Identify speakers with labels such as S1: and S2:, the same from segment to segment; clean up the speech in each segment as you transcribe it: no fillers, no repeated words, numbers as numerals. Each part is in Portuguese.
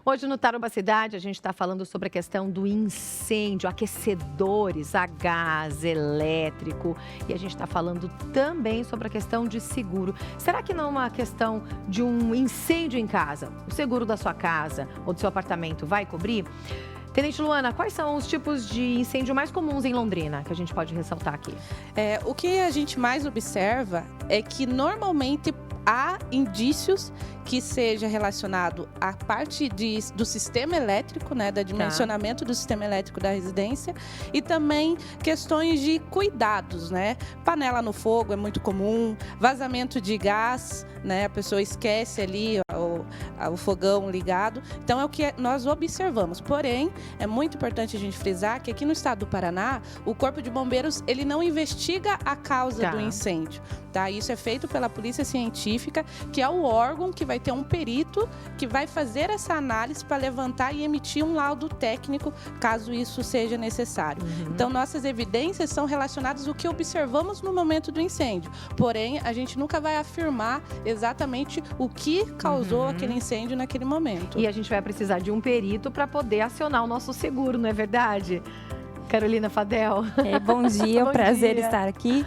S1: Hoje no Tarouba Cidade a gente está falando sobre a questão do incêndio, aquecedores a gás, elétrico. E a gente está falando também sobre a questão de seguro. Será que não é uma questão de um incêndio em casa? O seguro da sua casa ou do seu apartamento vai cobrir? Tenente Luana, quais são os tipos de incêndio mais comuns em Londrina que a gente pode ressaltar aqui?
S2: O que a gente mais observa é que normalmente há indícios que seja relacionado à parte do sistema elétrico, né, do dimensionamento do sistema elétrico da residência e também questões de cuidados, né? Panela no fogo é muito comum, vazamento de gás, né? A pessoa esquece ali o fogão ligado. Então é o que nós observamos. Porém, é muito importante a gente frisar que aqui no estado do Paraná, o Corpo de Bombeiros ele não investiga a causa do incêndio. Tá? Isso é feito pela Polícia Científica, que é o órgão que vai ter um perito que vai fazer essa análise para levantar e emitir um laudo técnico, caso isso seja necessário. Então, nossas evidências são relacionadas ao que observamos no momento do incêndio. Porém, a gente nunca vai afirmar exatamente o que causou aquele incêndio naquele momento.
S1: E a gente vai precisar de um perito para poder acionar o nosso seguro, não é verdade? Carolina Fadel.
S3: Bom dia, é um prazer
S1: dia.
S3: estar aqui.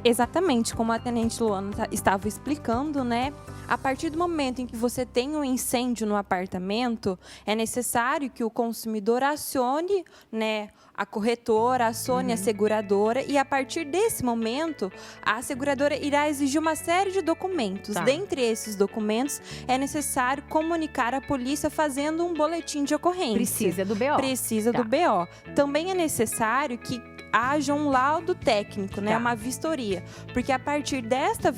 S3: Exatamente como a Tenente Luana estava explicando, né? A partir do momento em que você tem um incêndio no apartamento, é necessário que o consumidor acione, né, a corretora, acione a seguradora e a partir desse momento, a seguradora irá exigir uma série de documentos. Dentre esses documentos, é necessário comunicar à polícia fazendo um boletim de ocorrência.
S1: Precisa do BO.
S3: Precisa do BO. Também é necessário que haja um laudo técnico, né? Uma vistoria. Porque a partir desta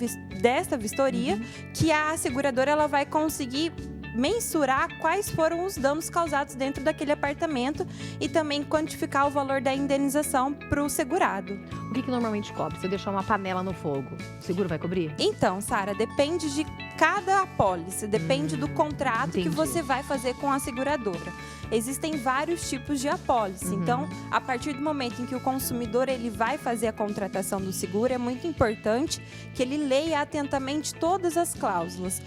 S3: vistoria, que a seguradora ela vai conseguir mensurar quais foram os danos causados dentro daquele apartamento e também quantificar o valor da indenização para o segurado.
S1: O que normalmente cobre? Se eu deixar uma panela no fogo, o seguro vai cobrir?
S3: Então, Sara, depende de cada apólice, depende do contrato que você vai fazer com a seguradora. Existem vários tipos de apólice. Então, a partir do momento em que o consumidor ele vai fazer a contratação do seguro, é muito importante que ele leia atentamente todas as cláusulas.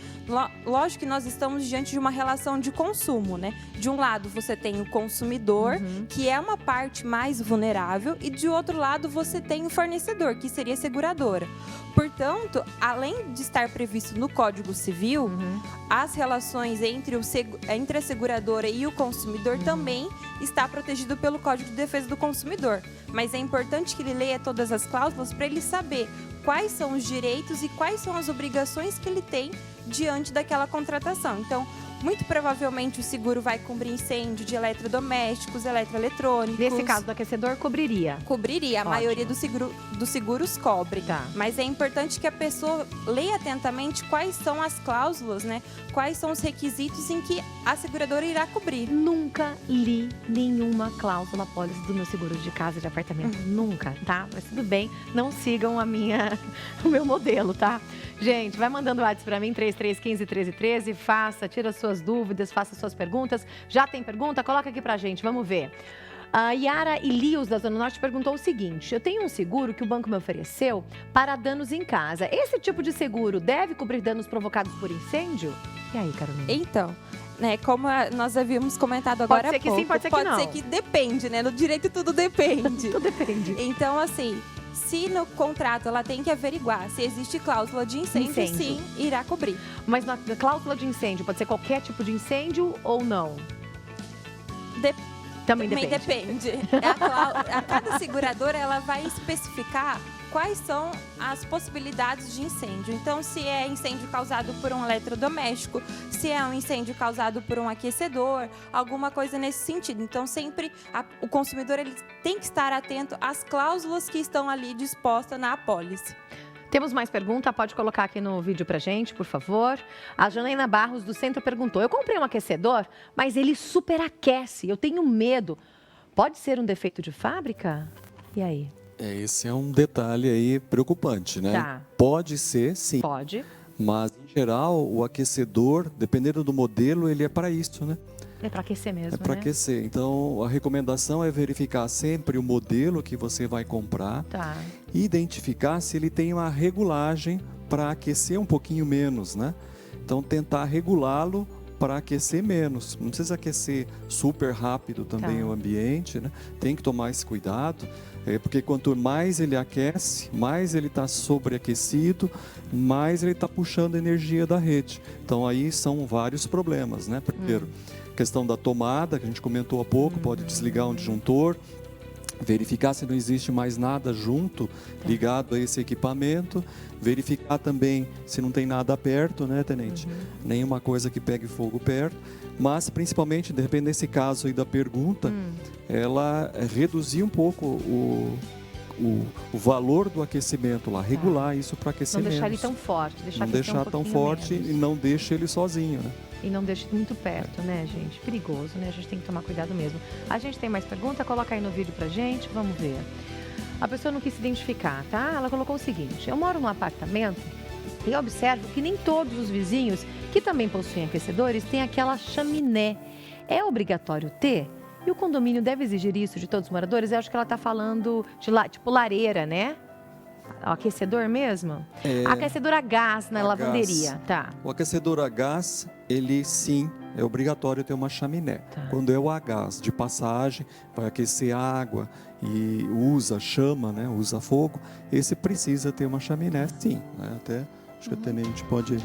S3: Lógico que nós estamos diante de uma relação de consumo, né? De um lado, você tem o consumidor, que é uma parte mais vulnerável, e de outro lado, você tem o fornecedor, que seria a seguradora. Portanto, além de estar previsto no Código Civil, as relações entre a seguradora e o consumidor também está protegido pelo Código de Defesa do Consumidor. Mas é importante que ele leia todas as cláusulas para ele saber quais são os direitos e quais são as obrigações que ele tem diante daquela contratação. Então, muito provavelmente o seguro vai cobrir incêndio de eletrodomésticos, eletroeletrônicos.
S1: Nesse caso do aquecedor, cobriria?
S3: Cobriria. A maioria dos seguros cobre. Mas é importante que a pessoa leia atentamente quais são as cláusulas, né? Quais são os requisitos em que a seguradora irá cobrir.
S1: Nunca li nenhuma cláusula apólice do meu seguro de casa e de apartamento. Nunca, tá? Mas tudo bem, não sigam o meu modelo, tá? Gente, vai mandando WhatsApp pra mim, 3315-1313, tira suas dúvidas, faça suas perguntas. Já tem pergunta? Coloca aqui pra gente, vamos ver. A Yara Ilios, da Zona Norte, perguntou o seguinte: eu tenho um seguro que o banco me ofereceu para danos em casa. Esse tipo de seguro deve cobrir danos provocados por incêndio? E aí, Carolina?
S3: Então, né, como nós havíamos comentado agora há pouco.
S1: Pode ser que sim, pode ser que não.
S3: Pode ser que depende, né? No direito tudo depende.
S1: Tudo depende.
S3: Então, assim, se no contrato ela tem que averiguar se existe cláusula de incêndio, sim, irá cobrir.
S1: Mas na cláusula de incêndio pode ser qualquer tipo de incêndio ou não? Também depende.
S3: A cada seguradora ela vai especificar quais são as possibilidades de incêndio. Então, se é incêndio causado por um eletrodoméstico, se é um incêndio causado por um aquecedor, alguma coisa nesse sentido. Então, sempre o consumidor ele tem que estar atento às cláusulas que estão ali dispostas na apólice.
S1: Temos mais pergunta? Pode colocar aqui no vídeo pra gente, por favor. A Janaína Barros, do Centro, perguntou: eu comprei um aquecedor, mas ele superaquece, eu tenho medo. Pode ser um defeito de fábrica? E aí?
S4: Esse é um detalhe aí preocupante, né? Pode ser, sim.
S1: Pode.
S4: Mas, em geral, o aquecedor, dependendo do modelo, ele é para isso, né?
S1: É para aquecer mesmo,
S4: É para aquecer. Então, a recomendação é verificar sempre o modelo que você vai comprar e identificar se ele tem uma regulagem para aquecer um pouquinho menos, né? Então, tentar regulá-lo para aquecer menos. Não precisa aquecer super rápido também o ambiente, né? Tem que tomar esse cuidado, porque quanto mais ele aquece, mais ele está sobreaquecido, mais ele está puxando energia da rede. Então aí são vários problemas, né? Primeiro, questão da tomada, que a gente comentou há pouco, pode desligar um disjuntor, verificar se não existe mais nada junto, ligado a esse equipamento, verificar também se não tem nada perto, né, tenente? Nenhuma coisa que pegue fogo perto, mas principalmente, de repente, nesse caso aí da pergunta, ela reduzir um pouco o valor do aquecimento lá, regular isso para aquecer menos.
S1: Não deixar ele tão forte,
S4: não deixar tão forte menos. E não deixe ele sozinho, né?
S1: E não deixe muito perto, né, gente? Perigoso, né? A gente tem que tomar cuidado mesmo. A gente tem mais pergunta? Coloca aí no vídeo pra gente, vamos ver. A pessoa não quis se identificar, tá? Ela colocou o seguinte: eu moro num apartamento e observo que nem todos os vizinhos, que também possuem aquecedores, têm aquela chaminé. É obrigatório ter? E o condomínio deve exigir isso de todos os moradores? Eu acho que ela tá falando de tipo lareira, né? O aquecedor mesmo? Aquecedor a gás na lavanderia, gás. Tá.
S4: O aquecedor a gás, ele sim, é obrigatório ter uma chaminé. Tá. Quando é o a gás de passagem, vai aquecer a água e usa chama, né? Usa fogo, esse precisa ter uma chaminé, sim. Né? Até acho que a tenente pode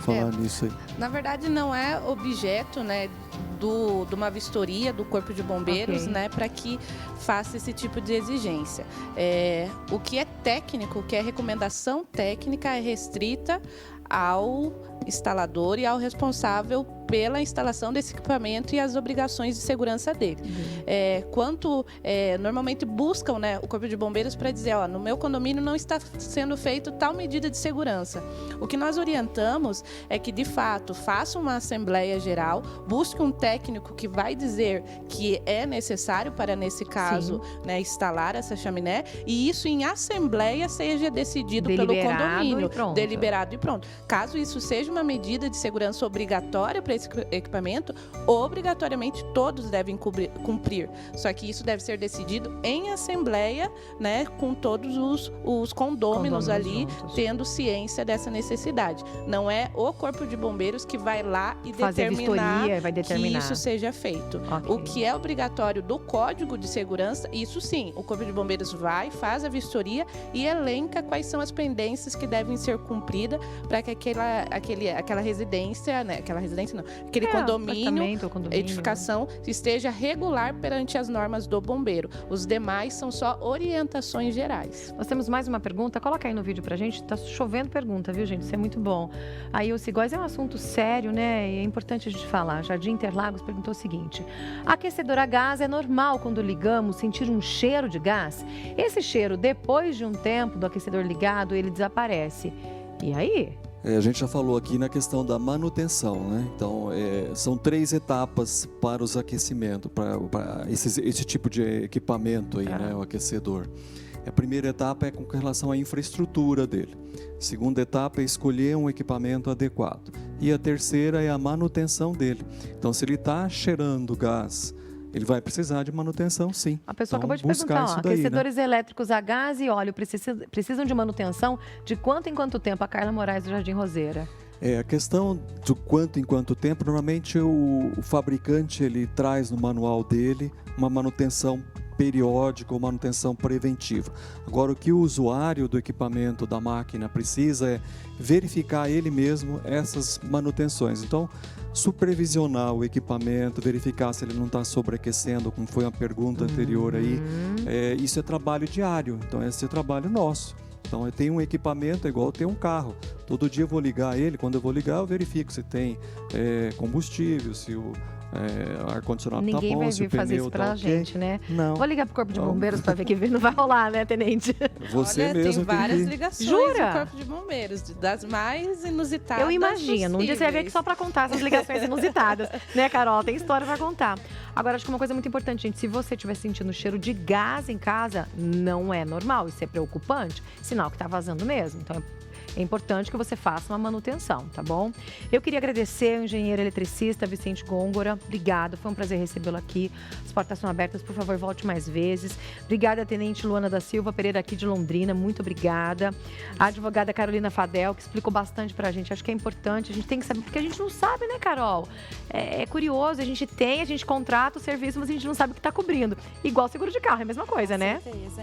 S4: falar nisso aí.
S2: Na verdade, não é objeto, né, de uma vistoria do Corpo de Bombeiros, né, para que faça esse tipo de exigência. O que é técnico, o que é recomendação técnica, é restrita ao instalador e ao responsável pela instalação desse equipamento e as obrigações de segurança dele. Normalmente buscam, né, o Corpo de Bombeiros para dizer, no meu condomínio não está sendo feito tal medida de segurança. O que nós orientamos é que, de fato, faça uma assembleia geral, busque um técnico que vai dizer que é necessário para, nesse caso, né, instalar essa chaminé, e isso em assembleia seja decidido pelo condomínio. Deliberado e pronto. Caso isso seja uma medida de segurança obrigatória para esse equipamento, obrigatoriamente todos devem cumprir. Só que isso deve ser decidido em assembleia, né, com todos os condôminos ali juntos, tendo ciência dessa necessidade. Não é o Corpo de Bombeiros que vai lá e determinar que isso seja feito. O que é obrigatório do Código de Segurança, isso sim, o Corpo de Bombeiros vai, faz a vistoria e elenca quais são as pendências que devem ser cumpridas para que aquela residência, né, aquele condomínio, edificação, esteja regular perante as normas do bombeiro. Os demais são só orientações gerais.
S1: Nós temos mais uma pergunta, coloca aí no vídeo pra gente, tá chovendo pergunta, viu, gente? Isso é muito bom. Aí o Cigóis é um assunto sério, né? E é importante a gente falar. Jardim Interlagos perguntou o seguinte: aquecedor a gás é normal quando ligamos sentir um cheiro de gás? Esse cheiro, depois de um tempo do aquecedor ligado, ele desaparece. E aí?
S4: A gente já falou aqui na questão da manutenção, né? Então, são 3 etapas para os aquecimentos, para esse tipo de equipamento aí, né? O aquecedor. A primeira etapa é com relação à infraestrutura dele. A segunda etapa é escolher um equipamento adequado. E a terceira é a manutenção dele. Então, se ele está cheirando gás, ele vai precisar de manutenção, sim.
S1: A pessoa acabou de perguntar, aquecedores elétricos a gás e óleo precisam de manutenção de quanto em quanto tempo? A Carla Moraes do Jardim Roseira.
S4: A questão do quanto em quanto tempo, normalmente o fabricante ele traz no manual dele uma manutenção periódica ou manutenção preventiva. Agora, o que o usuário do equipamento, da máquina, precisa é verificar ele mesmo essas manutenções. Então, supervisionar o equipamento, verificar se ele não está sobreaquecendo, como foi uma pergunta anterior aí. Isso é trabalho diário, então esse é trabalho nosso. Então, eu tenho um equipamento igual eu tenho um carro. Todo dia eu vou ligar ele, quando eu vou ligar eu verifico se tem combustível, se o ar-condicionado tá bom, se o pneu tá ok.
S1: Ninguém vai vir fazer isso pra gente, né?
S4: Não.
S1: Vou ligar pro Corpo de Bombeiros para ver que não vai rolar, né, tenente?
S4: Você mesmo
S2: tem várias ligações
S1: Jura?
S2: do Corpo de Bombeiros, das mais inusitadas.
S1: Eu imagino.
S2: Possíveis.
S1: Um dia você vai vir aqui só para contar essas ligações inusitadas, né, Carol? Tem história para contar. Agora, acho que uma coisa muito importante, gente, se você estiver sentindo cheiro de gás em casa, não é normal, isso é preocupante, sinal que tá vazando mesmo. Então, é importante que você faça uma manutenção, tá bom? Eu queria agradecer ao engenheiro eletricista Vicente Gôngora. Obrigada, foi um prazer recebê-lo aqui. As portas são abertas, por favor, volte mais vezes. Obrigada, Tenente Luana da Silva Pereira, aqui de Londrina, muito obrigada. A advogada Carolina Fadel, que explicou bastante pra gente. Acho que é importante, a gente tem que saber, porque a gente não sabe, né, Carol? É curioso, a gente contrata o serviço, mas a gente não sabe o que está cobrindo. Igual seguro de carro, é a mesma coisa, né?
S3: Com certeza,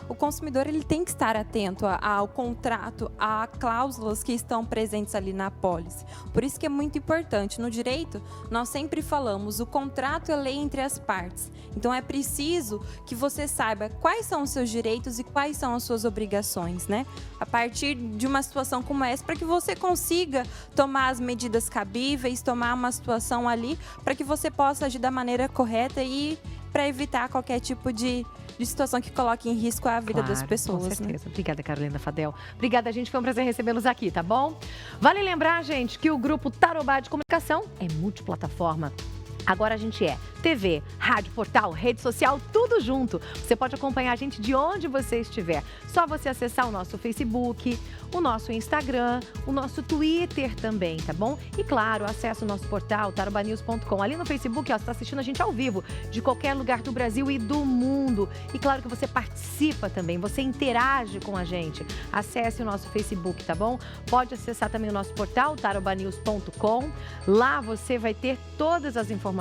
S3: O consumidor ele tem que estar atento ao contrato, a cláusulas que estão presentes ali na apólice. Por isso que é muito importante. No direito, nós sempre falamos, o contrato é lei entre as partes. Então, é preciso que você saiba quais são os seus direitos e quais são as suas obrigações, né? A partir de uma situação como essa, para que você consiga tomar as medidas cabíveis, tomar uma situação ali, para que você possa agir da maneira correta e para evitar qualquer tipo de situação que coloque em risco a vida das pessoas.
S1: Com certeza. Né? Obrigada, Carolina Fadel. Obrigada, gente. Foi um prazer recebê-los aqui, tá bom? Vale lembrar, gente, que o grupo Tarobá de Comunicação é multiplataforma. Agora a gente é TV, rádio, portal, rede social, tudo junto. Você pode acompanhar a gente de onde você estiver. Só você acessar o nosso Facebook, o nosso Instagram, o nosso Twitter também, tá bom? E claro, acesse o nosso portal, tarobanews.com. Ali no Facebook, ó, você está assistindo a gente ao vivo, de qualquer lugar do Brasil e do mundo. E claro que você participa também, você interage com a gente. Acesse o nosso Facebook, tá bom? Pode acessar também o nosso portal, tarobanews.com. Lá você vai ter todas as informações,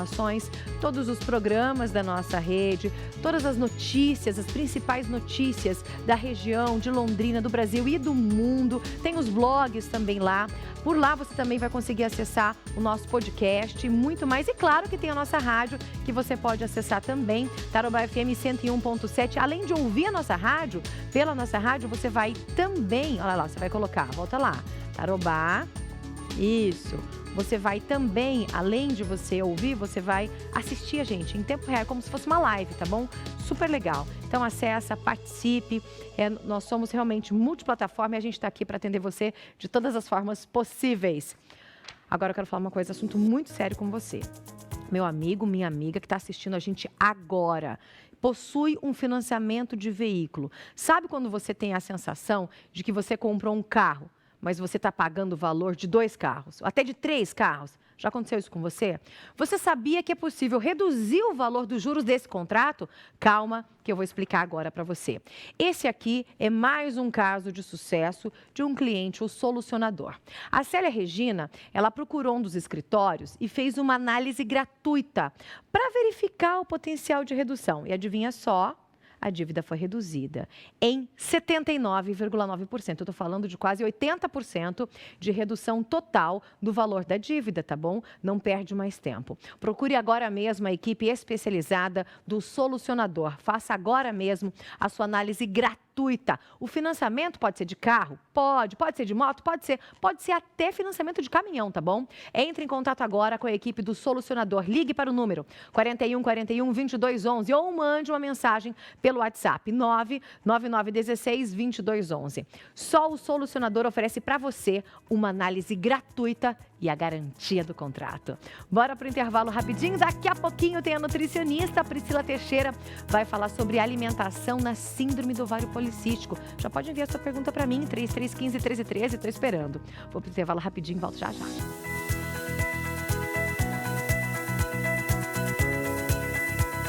S1: todos os programas da nossa rede, todas as notícias, as principais notícias da região, de Londrina, do Brasil e do mundo. Tem os blogs também lá. Por lá você também vai conseguir acessar o nosso podcast e muito mais. E claro que tem a nossa rádio, que você pode acessar também, Tarobá FM 101.7. Além de ouvir a nossa rádio, pela nossa rádio, você vai também, olha lá, você vai colocar, volta lá, Tarobá, isso. Você vai também, além de você ouvir, você vai assistir a gente em tempo real, como se fosse uma live, tá bom? Super legal. Então acessa, participe. Nós somos realmente multiplataforma e a gente está aqui para atender você de todas as formas possíveis. Agora eu quero falar uma coisa, assunto muito sério com você. Meu amigo, minha amiga que está assistindo a gente agora, possui um financiamento de veículo. Sabe quando você tem a sensação de que você comprou um carro, mas você está pagando o valor de 2 carros, até de 3 carros? Já aconteceu isso com você? Você sabia que é possível reduzir o valor dos juros desse contrato? Calma, que eu vou explicar agora para você. Esse aqui é mais um caso de sucesso de um cliente, o solucionador. A Célia Regina, ela procurou um dos escritórios e fez uma análise gratuita para verificar o potencial de redução. E adivinha só? A dívida foi reduzida em 79,9%. Eu estou falando de quase 80% de redução total do valor da dívida, tá bom? Não perde mais tempo. Procure agora mesmo a equipe especializada do Solucionador. Faça agora mesmo a sua análise gratuita. O financiamento pode ser de carro? Pode ser de moto? Pode ser até financiamento de caminhão, tá bom? Entre em contato agora com a equipe do Solucionador. Ligue para o número 41 41 22 11 ou mande uma mensagem pelo WhatsApp 99916 2211. Só o Solucionador oferece para você uma análise gratuita e a garantia do contrato. Bora para o intervalo rapidinho. Daqui a pouquinho tem a nutricionista Priscila Teixeira. Vai falar sobre alimentação na síndrome do ovário policístico. Já pode enviar sua pergunta para mim, 3315-1313. Estou esperando. Vou para o intervalo rapidinho, volto já já.